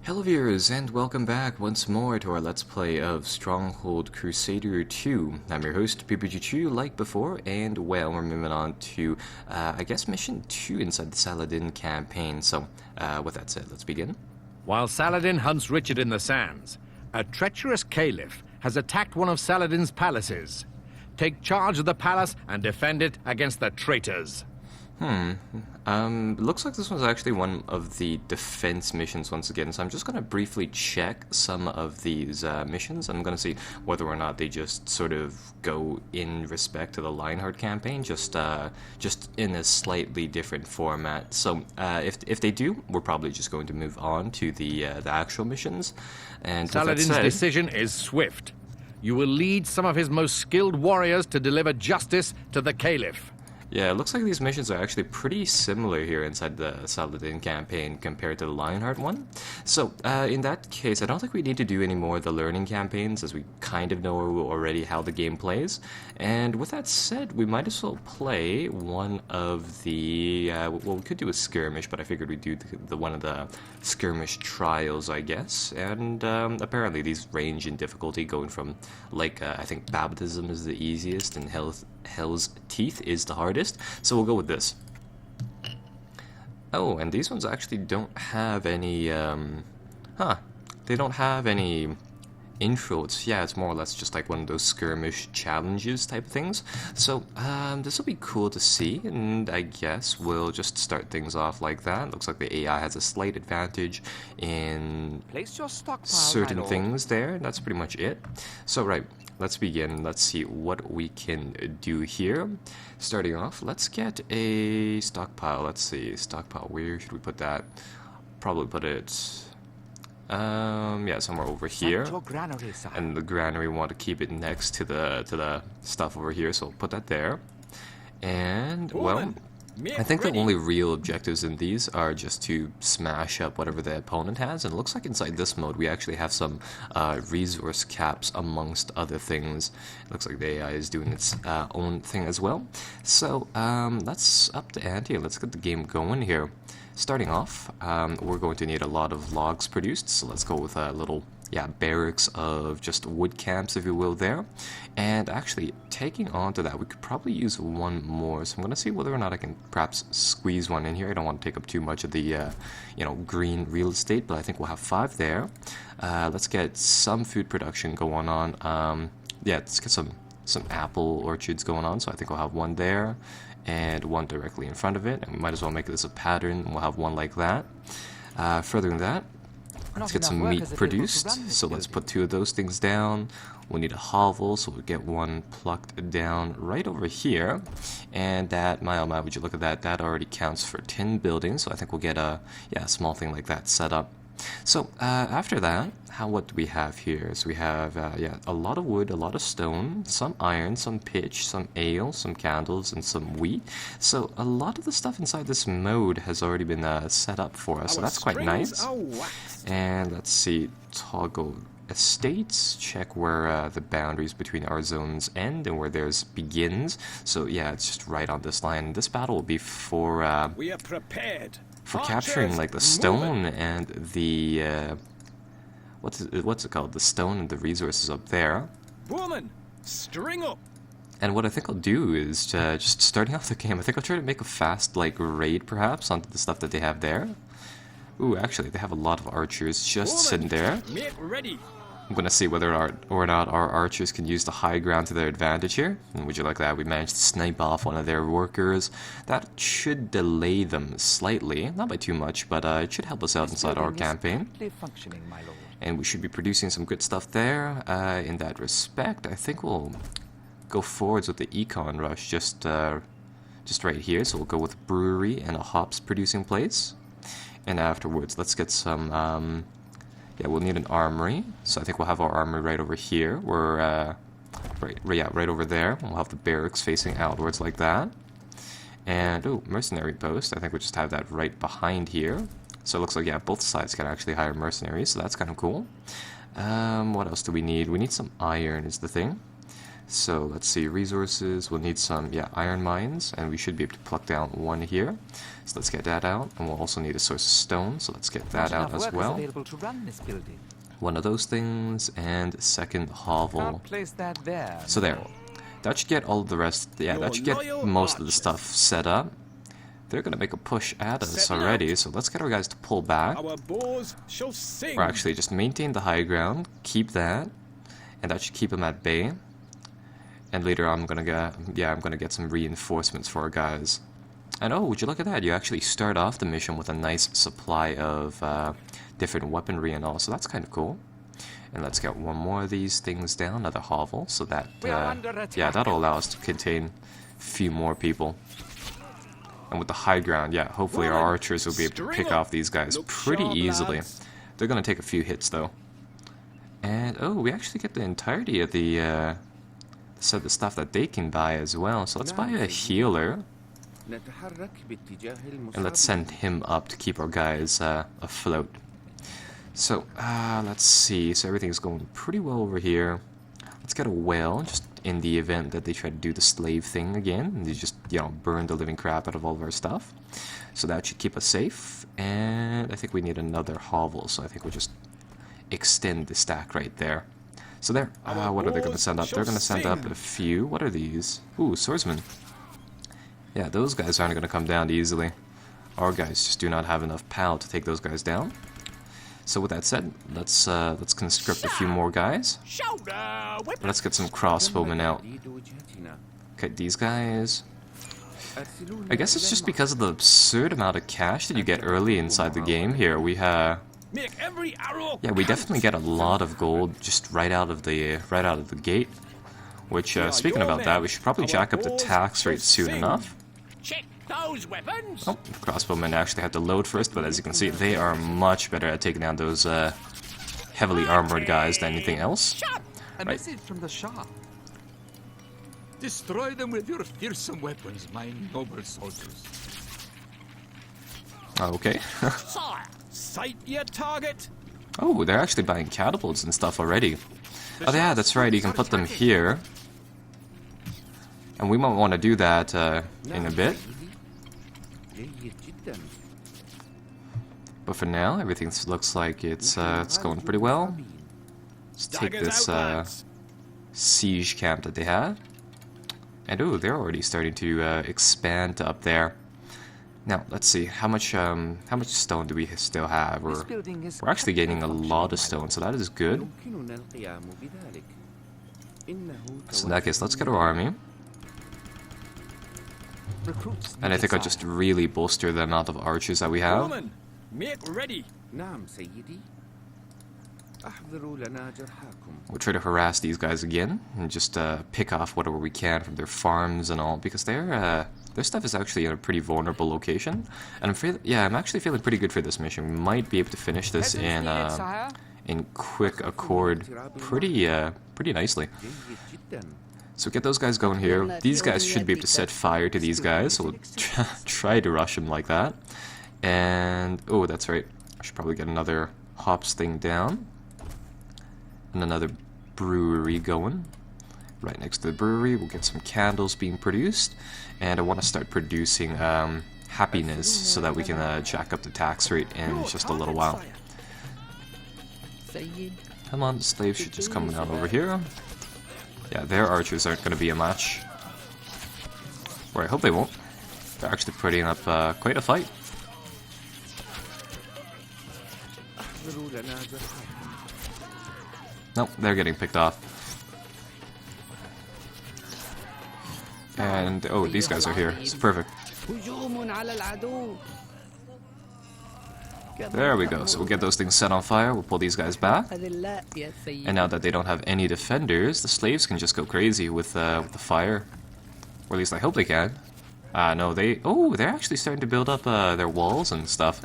Hello viewers, and welcome back once more to our Let's Play of Stronghold Crusader 2. I'm your host, PPG2, like before, and well, we're moving on to, I guess, mission 2 inside the Saladin campaign. So, with that said, let's begin. While Saladin hunts Richard in the sands, a treacherous caliph has attacked one of Saladin's palaces. Take charge of the palace and defend it against the traitors. Looks like this one's actually one of the defense missions once again, so I'm just going to briefly check some of these missions. I'm going to see whether or not they just sort of go in respect to the Lionheart campaign, just in a slightly different format. So if they do, we're probably just going to move on to the actual missions. And Saladin's decision is swift. You will lead some of his most skilled warriors to deliver justice to the caliph. Yeah, it looks like these missions are actually pretty similar here inside the Saladin campaign compared to the Lionheart one. So, in that case, I don't think we need to do any more of the learning campaigns, as we kind of know already how the game plays. And with that said, we might as well play one of the... well, we could do a skirmish, but I figured we'd do one of the skirmish trials, I guess. And apparently these range in difficulty, going from, like, I think baptism is the easiest, and Hell's Teeth is the hardest, so we'll go with this. Oh, and these ones actually don't have any, they don't have any intro. It's more or less just like one of those skirmish challenges type of things. So, this will be cool to see, and I guess we'll just start things off like that. Looks like the AI has a slight advantage in certain things there. That's pretty much it. So, right. Let's begin. Let's see what we can do here. Starting off, let's get a stockpile. Let's see, stockpile, where should we put that? Probably put it, yeah, somewhere over here. And the granary, we want to keep it next to the stuff over here, so we'll put that there. And, well, I think the only real objectives in these are just to smash up whatever the opponent has, and it looks like inside this mode we actually have some resource caps amongst other things. It looks like the AI is doing its own thing as well. So let's up the ante, let's get the game going here. Starting off, we're going to need a lot of logs produced, so let's go with a little barracks of just wood camps, if you will, there. And actually, taking on to that, we could probably use one more. So I'm going to see whether or not I can perhaps squeeze one in here. I don't want to take up too much of the, green real estate, but I think we'll have 5 there. Let's get some food production going on. Let's get some apple orchards going on. So I think we'll have one there and one directly in front of it. And we might as well make this a pattern. We'll have one like that. Further than that, let's get some meat produced, so let's put 2 of those things down. We'll need a hovel, so we'll get one plucked down right over here. And that, my oh my, would you look at that, that already counts for 10 buildings, so I think we'll get a small thing like that set up. So, after that, what do we have here? So we have, a lot of wood, a lot of stone, some iron, some pitch, some ale, some candles, and some wheat. So a lot of the stuff inside this mode has already been set up for us, so that's quite nice. And let's see, toggle estates, check where the boundaries between our zones end and where theirs begins. So yeah, it's just right on this line. This battle will be for... we are prepared. For capturing, like, the stone and the, what's it called? The stone and the resources up there. Woman, string up. And what I think I'll do is, just starting off the game, I think I'll try to make a fast, like, raid, perhaps, onto the stuff that they have there. Ooh, actually, they have a lot of archers just sitting there. Get ready. I'm going to see whether or not our archers can use the high ground to their advantage here. And would you like that? We managed to snipe off one of their workers. That should delay them slightly. Not by too much, but it should help us out inside our campaign. And we should be producing some good stuff there. In that respect, I think we'll go forwards with the econ rush just right here. So we'll go with a brewery and a hops producing place. And afterwards, let's get some... we'll need an armory, so I think we'll have our armory right over here. We're, right over there. We'll have the barracks facing outwards like that. And, mercenary post. I think we'll just have that right behind here. So it looks like, both sides can actually hire mercenaries, so that's kind of cool. What else do we need? We need some iron is the thing. So let's see, resources, we'll need some, yeah, iron mines, and we should be able to pluck down one here. So let's get that out, and we'll also need a source of stone, so let's get that out as well. One of those things, and a second hovel. So there. That should get all of the rest, yeah, that should get most of the stuff set up. They're gonna make a push at us already, so let's get our guys to pull back. Or actually, just maintain the high ground, keep that, and that should keep them at bay. And later I'm gonna get some reinforcements for our guys. And oh, would you look at that? You actually start off the mission with a nice supply of different weaponry and all, so that's kind of cool. And let's get one more of these things down, another hovel, so that, yeah, that'll allow us to contain a few more people. And with the high ground, yeah, hopefully our archers will be able to pick off these guys pretty easily. They're gonna take a few hits though. And oh, we actually get the entirety of the stuff that they can buy as well. So let's buy a healer. And let's send him up to keep our guys afloat. So, let's see. So everything's going pretty well over here. Let's get a whale, just in the event that they try to do the slave thing again. And they just, you know, burn the living crap out of all of our stuff. So that should keep us safe. And I think we need another hovel, so I think we'll just extend the stack right there. So there. What are they going to send up? They're going to send up a few. What are these? Ooh, swordsmen. Yeah, those guys aren't going to come down easily. Our guys just do not have enough PAL to take those guys down. So with that said, let's conscript a few more guys. Let's get some crossbowmen out. Okay, these guys. I guess it's just because of the absurd amount of cash that you get early inside the game here. Yeah, we definitely get a lot of gold just right out of the gate. Which, speaking about that, we should probably jack up the tax rate soon enough. Oh, the crossbowmen actually have to load first, but as you can see, they are much better at taking down those heavily armored guys than anything else. A message from the Shah. Destroy them with your fearsome weapons, my noble soldiers. Okay. Sight your target. Oh, they're actually buying catapults and stuff already. Oh yeah, that's right, you can put them here. And we might want to do that in a bit. But for now, everything looks like it's going pretty well. Let's take this siege camp that they have. And oh, they're already starting to expand up there. Now, let's see, how much stone do we still have? We're actually gaining a lot of stone, so that is good. So in that case, let's get our army. And I think I'll just really bolster the amount of archers that we have. Woman, make ready. We'll try to harass these guys again and just pick off whatever we can from their farms and all, because their stuff is actually in a pretty vulnerable location. And I'm actually feeling pretty good for this mission. We might be able to finish this in quick accord pretty nicely. So get those guys going here. These guys should be able to set fire to these guys, so we'll try to rush them like that. And oh, that's right, I should probably get another hops thing down. And another brewery going. Right next to the brewery, we'll get some candles being produced. And I want to start producing happiness so that we can jack up the tax rate in just a little while. Come on, the slaves should just come down over here. Yeah, their archers aren't going to be a match. Or I hope they won't. They're actually putting up quite a fight. Nope, they're getting picked off. And, oh, these guys are here. It's perfect. There we go. So we'll get those things set on fire. We'll pull these guys back. And now that they don't have any defenders, the slaves can just go crazy with the fire. Or at least I hope they can. No, they're actually starting to build up their walls and stuff.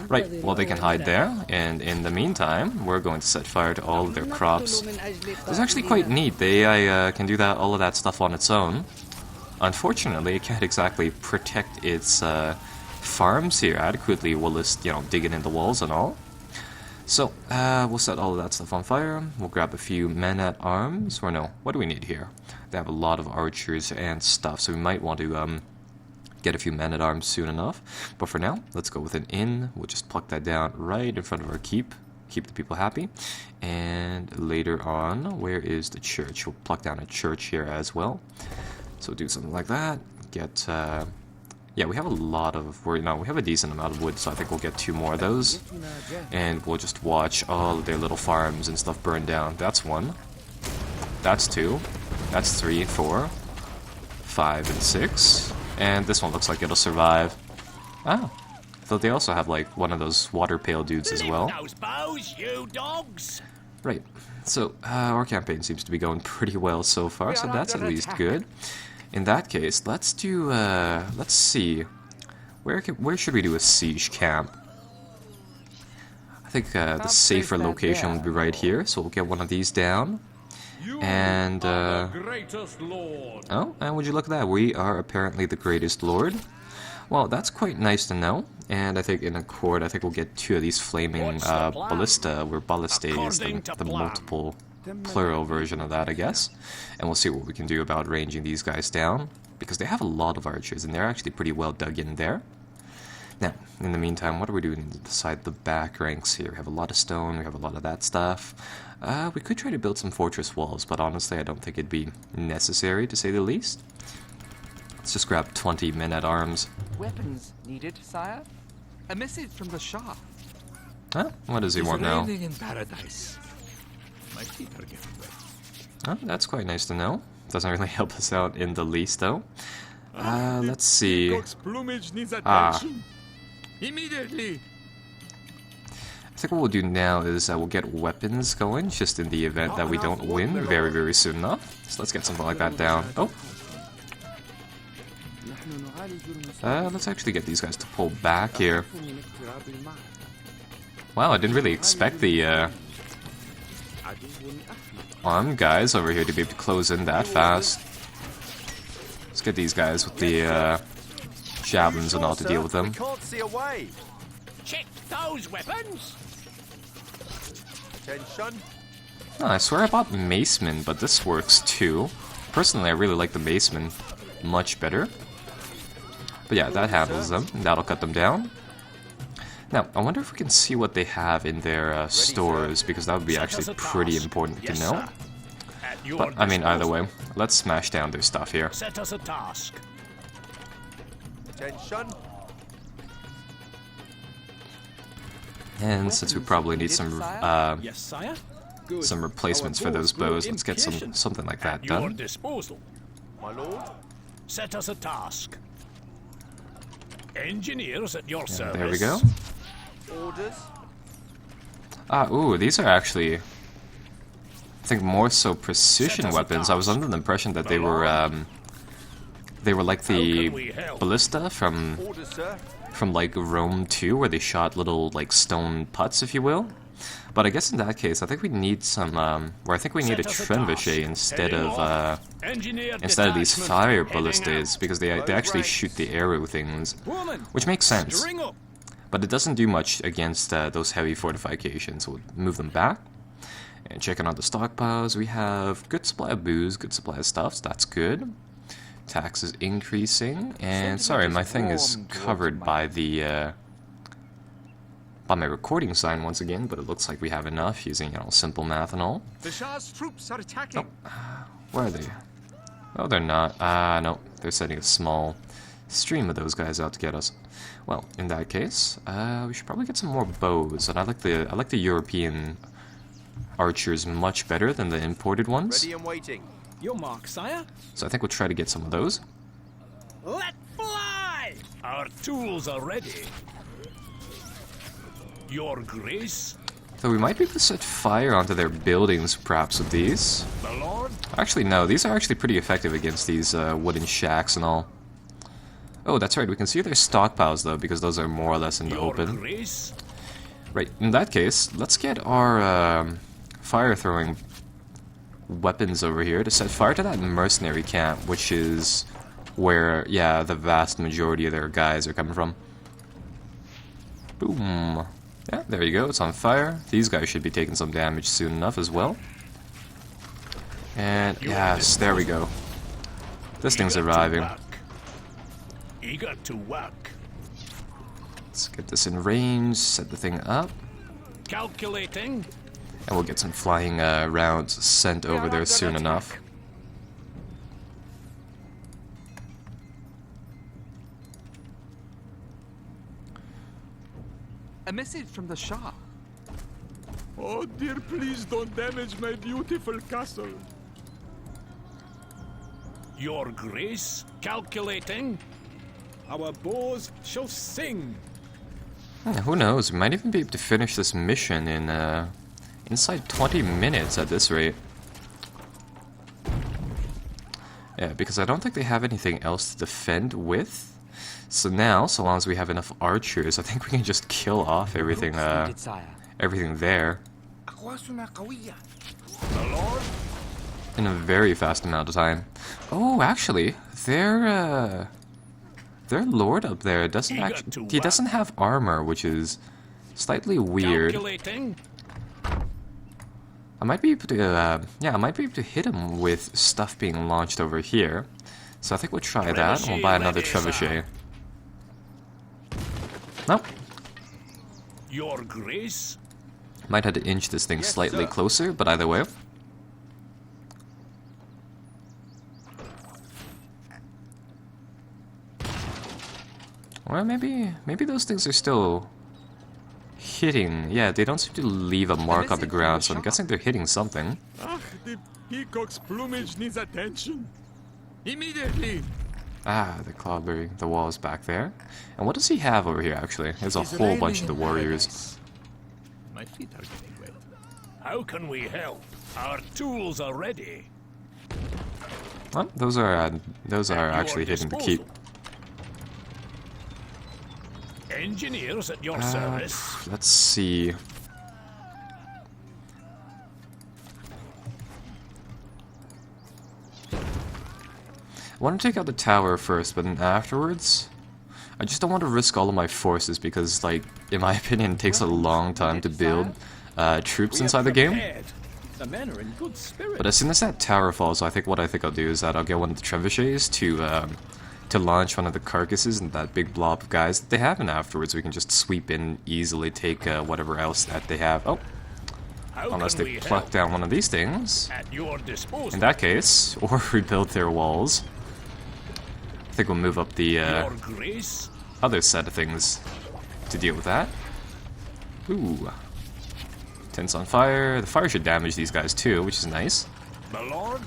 Right, well, they can hide there. And in the meantime, we're going to set fire to all of their crops. It's actually quite neat. The AI can do all of that stuff on its own. Unfortunately, it can't exactly protect its farms here adequately while it's, digging in the walls and all. So, we'll set all of that stuff on fire. We'll grab a few men-at-arms. Or no, what do we need here? They have a lot of archers and stuff, so we might want to get a few men-at-arms soon enough. But for now, let's go with an inn. We'll just pluck that down right in front of our keep. Keep the people happy. And later on, where is the church? We'll pluck down a church here as well. So do something like that. Get... yeah, we have a lot of... we have a decent amount of wood, so I think we'll get 2 more of those. And we'll just watch all of their little farms and stuff burn down. That's 1. That's 2. That's 3, 4, 5, and 6. And this one looks like it'll survive. Oh. I thought they also have, like, one of those water pail dudes as well. Those bows, you dogs. Right. So, our campaign seems to be going pretty well so far, so that's at least good. In that case, let's do, let's see. Where should we do a siege camp? I think the safer location would be right here, so we'll get one of these down. And, oh, and would you look at that? We are apparently the greatest lord. Well, that's quite nice to know. And I think in accord, I think we'll get 2 of these flaming ballista, where ballista is the multiple plural version of that, I guess. And we'll see what we can do about ranging these guys down, because they have a lot of archers, and they're actually pretty well dug in there. Now, in the meantime, what are we doing to decide the back ranks here? We have a lot of stone, we have a lot of that stuff. We could try to build some fortress walls, but honestly, I don't think it'd be necessary, to say the least. Let's just grab 20 men-at-arms. Weapons needed, sire? A message from the Shah. Huh? What does he want now? In paradise. My feet are getting wet. Oh, that's quite nice to know. Doesn't really help us out in the least, though. Let's see. Peacock's plumage needs attention. Immediately. I think what we'll do now is we'll get weapons going, just in the event that we don't win very, very soon enough. So let's get something like that down. Oh. Let's actually get these guys to pull back here. Wow, I didn't really expect the armed guys over here to be able to close in that fast. Let's get these guys with the javelins and all to deal with them. Check those weapons. Attention. Oh, I swear I bought macemen, but this works too. Personally, I really like the macemen much better. But yeah, that handles them. That'll cut them down. Now, I wonder if we can see what they have in their stores, because that would be actually pretty important to know. But, I mean, either way, let's smash down their stuff here. Set us a task. Attention. And since we probably need some Yes, sire. some replacements for those bows, let's get something like that Your done. disposal. My lord. Set us a task. Engineers at your service. There we go. Orders. Ooh, these are actually, I think, more so precision weapons. I was under the impression that they were like the ballista from Orders, sir. like Rome 2, where they shot little like stone putts, if you will. But I guess in that case, I think we need some, or I think we need a trebuchet instead of these fire ballistas, because they actually shoot the arrow things, which makes sense. But it doesn't do much against those heavy fortifications. We'll move them back. And checking out the stockpiles, we have good supply of booze, good supply of stuff, so that's good. Tax is increasing, and sorry, my thing is covered by the by my recording sign once again, but it looks like we have enough using, you know, simple math and all. The Shah's troops are attacking. Where are they? Oh, they're not. No, they're sending a small stream of those guys out to get us. Well, in that case, we should probably get some more bows, and I like the European archers much better than the imported ones. Ready and waiting. Your mark, sire. So I think we'll try to get some of those. Let fly! Our tools are ready. Your grace. So we might be able to set fire onto their buildings, perhaps, with these. The Lord. Actually, no, these are actually pretty effective against these wooden shacks and all. Oh, that's right, we can see their stockpiles, though, because those are more or less in the Your open. grace. Right, in that case, let's get our fire-throwing weapons over here to set fire to that mercenary camp, which is where, yeah, the vast majority of their guys are coming from. Boom. Yeah, there you go, it's on fire. These guys should be taking some damage soon enough as well. And yes, there we go. This thing's arriving. Eager to work. Let's get this in range, set the thing up. Calculating. And we'll get some flying rounds sent over there soon enough. A message from the Shah. Oh dear, please don't damage my beautiful castle. Your Grace, calculating. Our bows shall sing. Who knows? We might even be able to finish this mission in inside 20 minutes at this rate. Yeah, because I don't think they have anything else to defend with. So now, so long as we have enough archers, I think we can just kill off everything. Everything there. The Lord. In a very fast amount of time. Oh, actually, their lord up there doesn't actually. He doesn't have armor, which is slightly weird. Calculating. I might be able to, yeah, I might be able to hit him with stuff being launched over here. So I think we'll try that, and we'll buy another trebuchet. Nope. Your Grace. Might have to inch this thing slightly closer, but either way. Or maybe those things are still hitting. Yeah, they don't seem to leave a mark on the ground, so I'm guessing they're hitting something. Ah, the peacock's plumage needs attention. Immediately. Ah, the clobbering. The wall is back there. And what does he have over here, actually? There's a whole bunch of the warriors. My feet are getting wet. How can we help? Our tools are ready. Well, those are actually hitting the keep. Engineers at your service. Let's see. I want to take out the tower first, but then afterwards, I just don't want to risk all of my forces because, like, in my opinion, it takes a long time to build troops inside the game. The men are in good spirit. But as soon as that tower falls, I think I'll do is that I'll get one of the trebuchets to launch one of the carcasses and that big blob of guys that they have, and afterwards we can just sweep in, easily take whatever else that they have. Oh, unless they pluck down one of these things. At your disposal. In that case, or rebuild their walls. I think we'll move up the Your Grace. other set of things to deal with that. Ooh. Tents on fire. The fire should damage these guys too, which is nice. The Lord.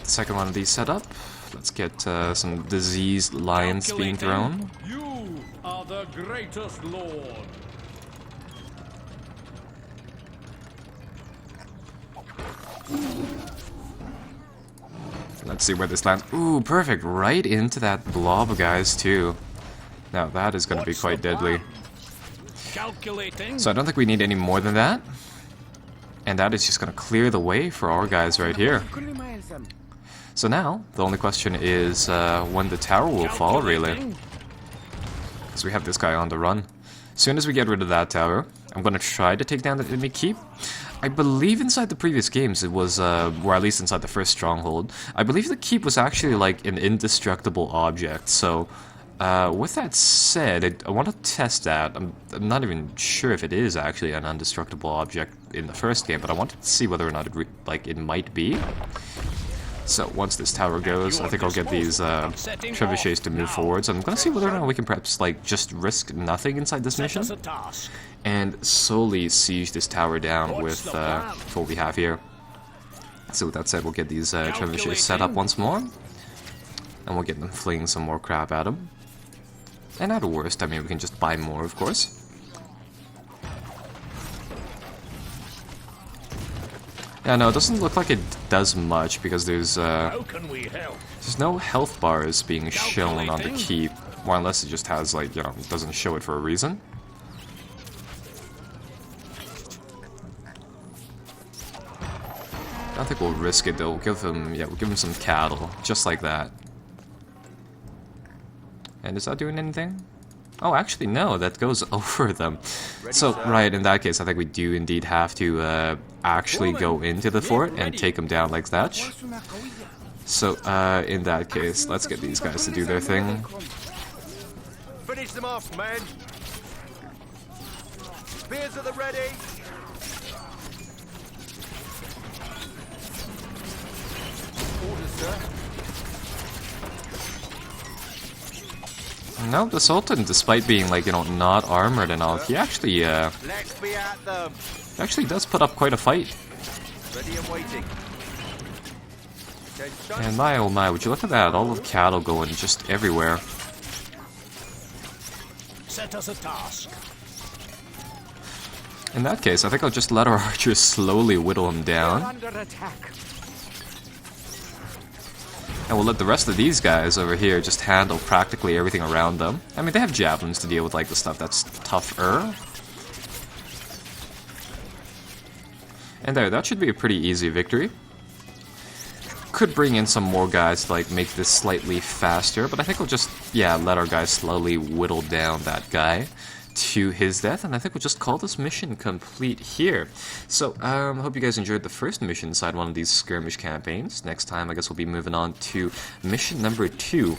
Second one of these set up. Let's get some diseased lions being thrown. You are the greatest Lord. Let's see where this lands. Ooh, perfect. Right into that blob of guys too. Now that is going to be quite deadly. Calculating. So I don't think we need any more than that. And that is just going to clear the way for our guys right here. So now, the only question is when the tower will fall, really. Because we have this guy on the run. As soon as we get rid of that tower, I'm going to try to take down the enemy keep. I believe inside the previous games it was, or at least inside the first Stronghold, I believe the keep was actually like an indestructible object. So, with that said, I want to test that. I'm not even sure if it is actually an indestructible object in the first game, but I wanted to see whether or not it might be. So once this tower goes, I think I'll get these trebuchets to move forward. So I'm going to see whether or not we can perhaps like just risk nothing inside this mission and slowly siege this tower down with what we have here. So with that said, we'll get these trebuchets set up once more, and we'll get them flinging some more crap at them. And at worst, I mean, we can just buy more, of course. Yeah, no, it doesn't look like it does much because there's no health bars being shown on the keep, or unless it just has like, you know, it doesn't show it for a reason. I don't think we'll risk it though. We'll give him some cattle, just like that. And is that doing anything? Oh, actually, no, that goes over them. So, right, in that case, I think we do indeed have to actually go into the fort and take them down like that. So, in that case, let's get these guys to do their thing. Finish them off, men. Spears at the ready. Orders, sir. No, the Sultan, despite being, like, you know, not armored and all, he actually, Let's be at them. actually does put up quite a fight. Ready and waiting. And my oh my, would you look at that, all of cattle going just everywhere. Set us a task. In that case, I think I'll just let our archers slowly whittle him down. Under attack. And we'll let the rest of these guys over here just handle practically everything around them. I mean, they have javelins to deal with, like, the stuff that's tougher. And there, that should be a pretty easy victory. Could bring in some more guys to, like, make this slightly faster, but I think we'll just, yeah, let our guys slowly whittle down that guy to his death, and I think we'll just call this mission complete here. So, hope you guys enjoyed the first mission inside one of these skirmish campaigns. Next time, I guess we'll be moving on to mission number 2